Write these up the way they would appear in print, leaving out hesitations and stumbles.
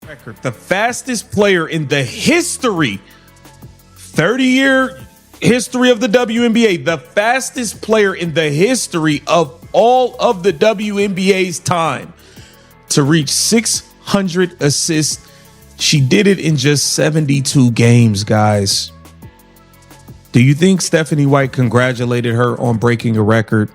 record. The fastest player in the history, 30-year history of the WNBA, the fastest player in the history of all of the WNBA's time to reach 600 assists. She did it in just 72 games, guys. Do you think Stephanie White congratulated her on breaking a record?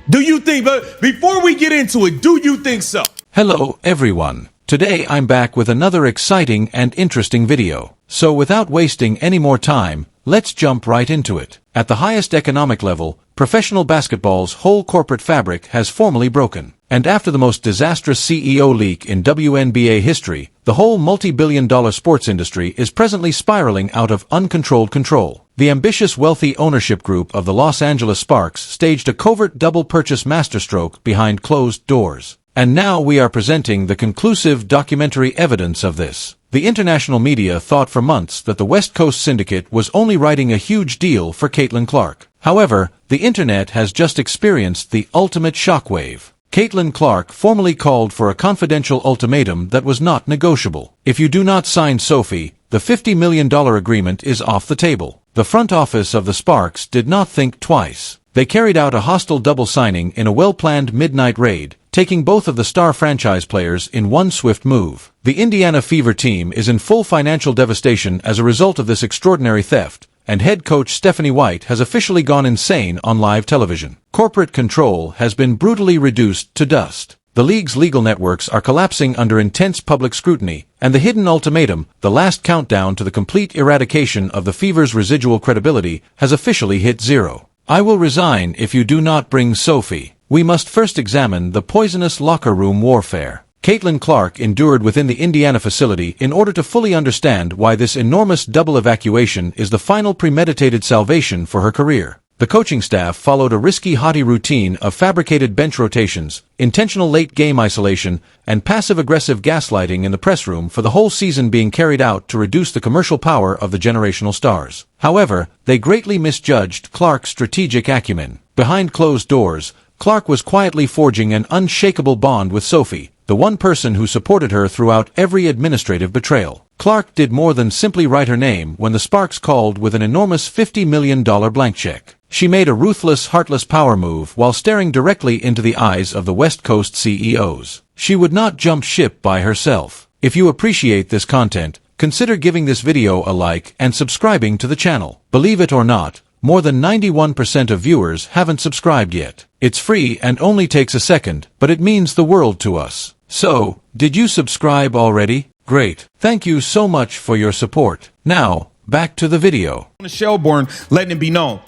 Do you think, but before we get into it, do you think so? Hello, everyone. Today I'm back with another exciting and interesting video. So without wasting any more time, let's jump right into it. At the highest economic level, professional basketball's whole corporate fabric has formally broken. And after the most disastrous CEO leak in WNBA history, the whole multi-billion-dollar sports industry is presently spiraling out of uncontrolled control. The ambitious wealthy ownership group of the Los Angeles Sparks staged a covert double purchase masterstroke behind closed doors. And now we are presenting the conclusive documentary evidence of this. The international media thought for months that the West Coast syndicate was only writing a huge deal for Caitlin Clark. However, the internet has just experienced the ultimate shockwave. Caitlin Clark formally called for a confidential ultimatum that was not negotiable. If you do not sign Sophie, the $50 million agreement is off the table. The front office of the Sparks did not think twice. They carried out a hostile double signing in a well-planned midnight raid, taking both of the star franchise players in one swift move. The Indiana Fever team is in full financial devastation as a result of this extraordinary theft, and head coach Stephanie White has officially gone insane on live television. Corporate control has been brutally reduced to dust. The league's legal networks are collapsing under intense public scrutiny, and the hidden ultimatum, the last countdown to the complete eradication of the Fever's residual credibility, has officially hit zero. I will resign if you do not bring Sophie. We must first examine the poisonous locker room warfare Caitlin Clark endured within the Indiana facility in order to fully understand why this enormous double evacuation is the final premeditated salvation for her career. The coaching staff followed a risky hottie routine of fabricated bench rotations, intentional late-game isolation, and passive-aggressive gaslighting in the press room for the whole season being carried out to reduce the commercial power of the generational stars. However, they greatly misjudged Clark's strategic acumen. Behind closed doors, Clark was quietly forging an unshakable bond with Sophie, the one person who supported her throughout every administrative betrayal. Clark did more than simply write her name when the Sparks called with an enormous $50 million blank check. She made a ruthless, heartless power move while staring directly into the eyes of the West Coast CEOs. She would not jump ship by herself. If you appreciate this content, consider giving this video a like and subscribing to the channel. Believe it or not, more than 91% of viewers haven't subscribed yet. It's free and only takes a second, but it means the world to us. So, did you subscribe already? Great. Thank you so much for your support. Now, back to the video. Shelbourne letting it be known.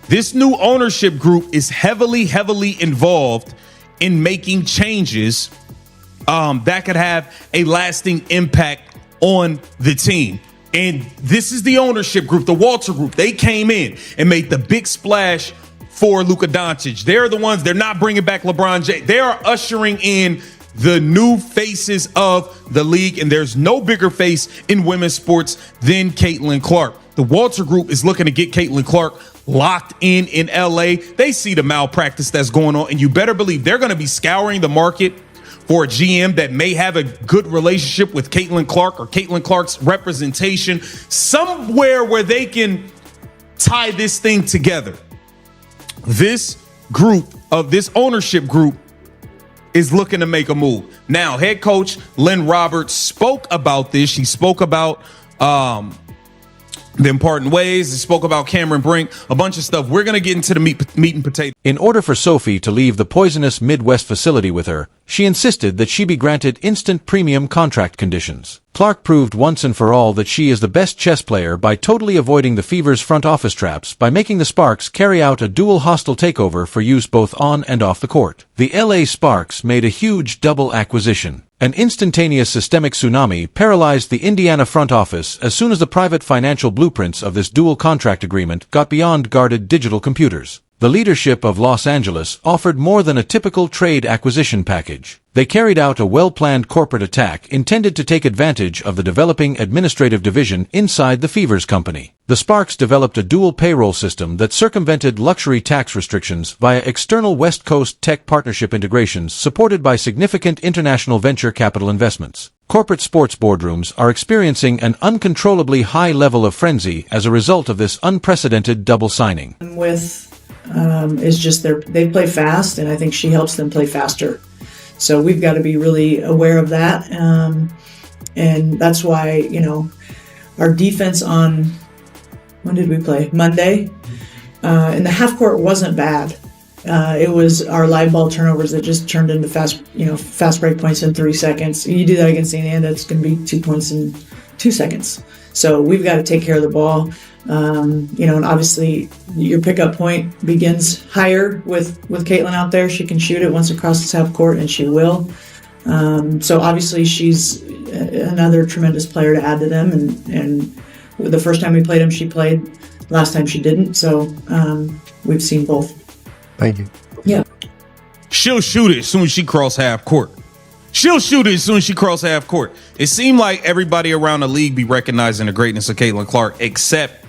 This new ownership group is heavily involved in making changes that could have a lasting impact on the team. And this is the ownership group, the Walter Group. They came in and made the big splash for Luka Doncic. They're the ones, they're not bringing back LeBron James. They are ushering in the new faces of the league, and there's no bigger face in women's sports than Caitlin Clark. The Walter Group is looking to get Caitlin Clark locked in LA. They see the malpractice that's going on, and you better believe they're going to be scouring the market for a GM that may have a good relationship with Caitlin Clark or Caitlin Clark's representation, somewhere where they can tie this thing together. This group of this ownership group is looking to make a move. Now, head coach Lynn Roberts spoke about this. She spoke about the important ways. He spoke about Cameron Brink, a bunch of stuff. We're going to get into the meat and potatoes. In order for Sophie to leave the poisonous Midwest facility with her, she insisted that she be granted instant premium contract conditions. Clark proved once and for all that she is the best chess player by totally avoiding the Fever's front office traps by making the Sparks carry out a dual hostile takeover for use both on and off the court. The LA Sparks made a huge double acquisition. An instantaneous systemic tsunami paralyzed the Indiana front office as soon as the private financial blueprints of this dual contract agreement got beyond guarded digital computers. The leadership of Los Angeles offered more than a typical trade acquisition package. They carried out a well-planned corporate attack intended to take advantage of the developing administrative division inside the Fever's company. The Sparks developed a dual payroll system that circumvented luxury tax restrictions via external West Coast tech partnership integrations supported by significant international venture capital investments. Corporate sports boardrooms are experiencing an uncontrollably high level of frenzy as a result of this unprecedented double signing. Is just they play fast, and I think she helps them play faster. So we've got to be really aware of that, and that's why our defense on when did we play? Monday. In the half court wasn't bad. It was our live ball turnovers that just turned into fast break points in 3 seconds. You do that against Indiana, it's going to be 2 points in 2 seconds. So we've got to take care of the ball. And obviously your pickup point begins higher with Caitlin out there. She can shoot it once across the half court, and she will. So obviously she's another tremendous player to add to them. And the first time we played them, she played. Last time she didn't. So we've seen both. Thank you. Yeah. She'll shoot it as soon as she cross half court. It seemed like everybody around the league be recognizing the greatness of Caitlin Clark, except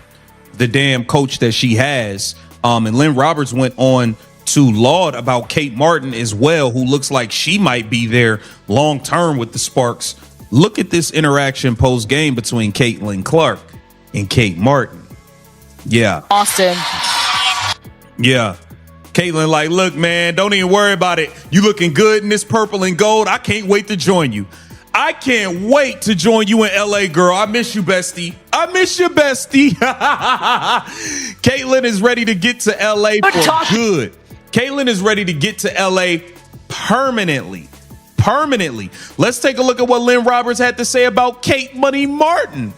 the damn coach that she has. And Lynn Roberts went on to laud about Kate Martin as well, who looks like she might be there long term with the Sparks. Look at this interaction post game between Caitlin Clark and Kate Martin. Yeah. Austin. Yeah. Caitlin like, look, man, don't even worry about it. You looking good in this purple and gold. I can't wait to join you. I can't wait to join you in LA, girl. I miss you, bestie. I miss you, bestie. Caitlin is ready to get to LA for good. Caitlin is ready to get to LA permanently. Let's take a look at what Lynn Roberts had to say about Kate Money Martin.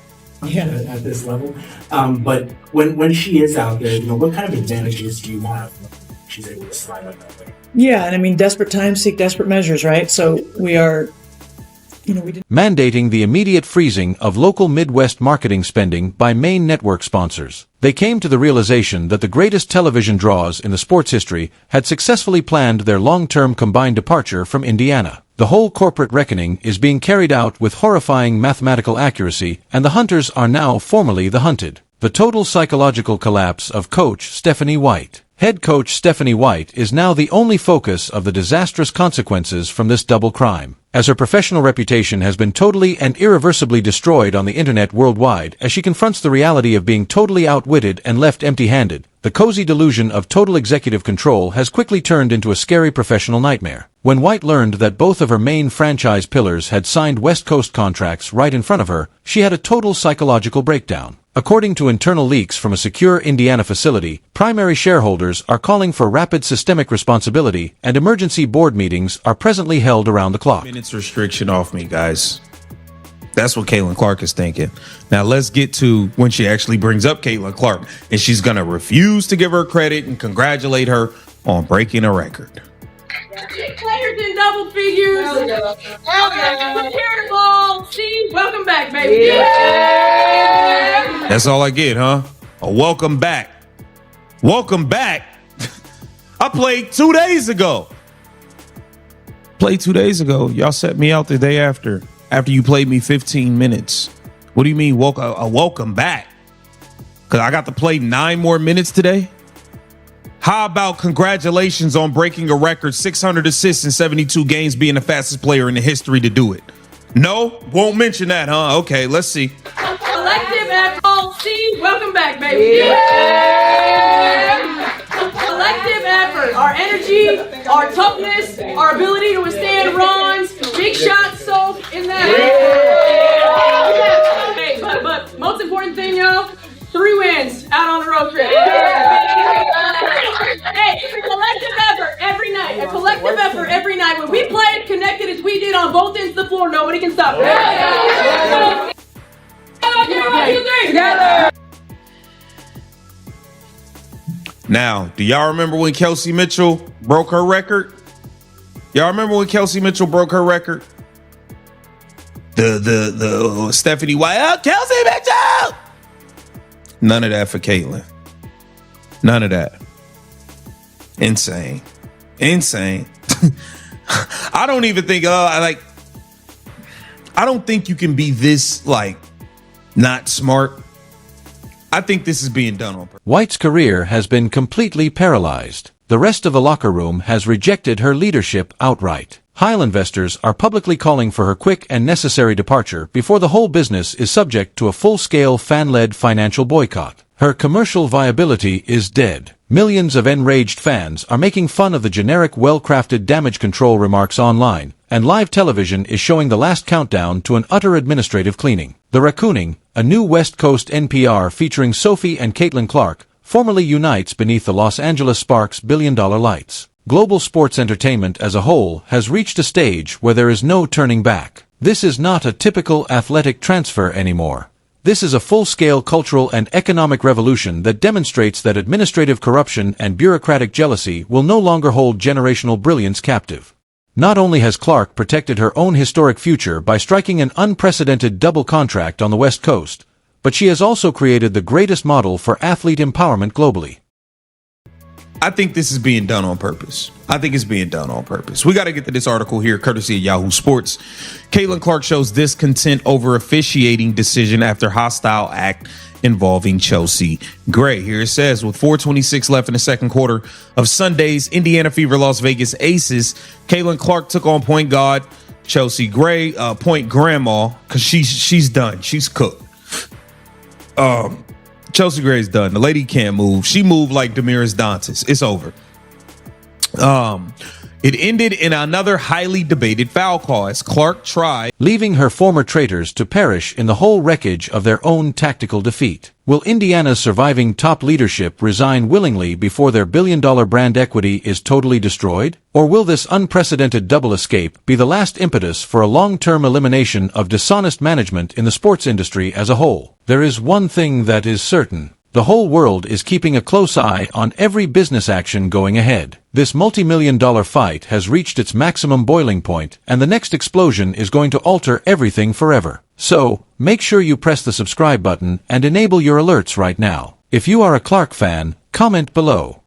Yeah, at this level. But when she is out there, what kind of advantages do you have when she's able to slide up that way? Yeah, and I mean, desperate times seek desperate measures, right? So we are, mandating the immediate freezing of local Midwest marketing spending by main network sponsors. They came to the realization that the greatest television draws in the sports history had successfully planned their long-term combined departure from Indiana. The whole corporate reckoning is being carried out with horrifying mathematical accuracy, and the hunters are now formally the hunted. The total psychological collapse of coach Stephanie White. Head coach Stephanie White is now the only focus of the disastrous consequences from this double crime, as her professional reputation has been totally and irreversibly destroyed on the internet worldwide as she confronts the reality of being totally outwitted and left empty-handed. The cozy delusion of total executive control has quickly turned into a scary professional nightmare. When White learned that both of her main franchise pillars had signed West Coast contracts right in front of her, she had a total psychological breakdown. According to internal leaks from a secure Indiana facility, primary shareholders are calling for rapid systemic responsibility, and emergency board meetings are presently held around the clock. Minutes restriction off me, guys. That's what Caitlin Clark is thinking. Now let's get to when she actually brings up Caitlin Clark, and she's going to refuse to give her credit and congratulate her on breaking a record. Players in double figures. Here, ball. See, welcome back, baby. Yeah. That's all I get, huh? A welcome back. Welcome back. I played 2 days ago. Y'all set me out the day after you played me 15 minutes. What do you mean welcome back? Because I got to play 9 more minutes today? How about congratulations on breaking a record, 600 assists in 72 games, being the fastest player in the history to do it? No? Won't mention that, huh? Okay, let's see. Collective effort. See, welcome back, baby. Yeah. Collective effort. Our energy, our toughness, our ability to withstand runs, big shots, so in that. Yeah. Hey, but most important thing, y'all, 3 wins out on the road trip. Hey, it's a collective effort every night. A collective effort every night. When we play connected as we did on both ends of the floor, nobody can stop us. Together. Now, do y'all remember when Kelsey Mitchell broke her record? The Stephanie White, Kelsey Mitchell! None of that for Caitlin. None of that. Insane. I don't even think I don't think you can be this not smart. I think this is being done on purpose. White's career has been completely paralyzed. The rest of the locker room has rejected her leadership outright. Heil investors are publicly calling for her quick and necessary departure before the whole business is subject to a full-scale fan-led financial boycott. Her commercial viability is dead. Millions of enraged fans are making fun of the generic well-crafted damage control remarks online, and live television is showing the last countdown to an utter administrative cleaning. The Raccooning, a new West Coast NPR featuring Sophie and Caitlin Clark, formally unites beneath the Los Angeles Sparks' billion-dollar lights. Global sports entertainment as a whole has reached a stage where there is no turning back. This is not a typical athletic transfer anymore. This is a full-scale cultural and economic revolution that demonstrates that administrative corruption and bureaucratic jealousy will no longer hold generational brilliance captive. Not only has Clark protected her own historic future by striking an unprecedented double contract on the West Coast, but she has also created the greatest model for athlete empowerment globally. I think this is being done on purpose. I think it's being done on purpose. We got to get to this article here, courtesy of Yahoo Sports. Caitlin Clark shows discontent over officiating decision after hostile act involving Chelsea Gray. Here it says, with 4:26 left in the second quarter of Sunday's Indiana Fever Las Vegas Aces, Caitlin Clark took on point guard Chelsea Gray, point grandma, because she's done. She's cooked. Chelsea Gray's done. The lady can't move. She moved like Damiris Dantas. It's over. It ended in another highly debated foul call as Clark tried, leaving her former traitors to perish in the whole wreckage of their own tactical defeat. Will Indiana's surviving top leadership resign willingly before their billion-dollar brand equity is totally destroyed? Or will this unprecedented double escape be the last impetus for a long-term elimination of dishonest management in the sports industry as a whole? There is one thing that is certain. The whole world is keeping a close eye on every business action going ahead. This multi-million-dollar fight has reached its maximum boiling point, and the next explosion is going to alter everything forever. So, make sure you press the subscribe button and enable your alerts right now. If you are a Clark fan, comment below.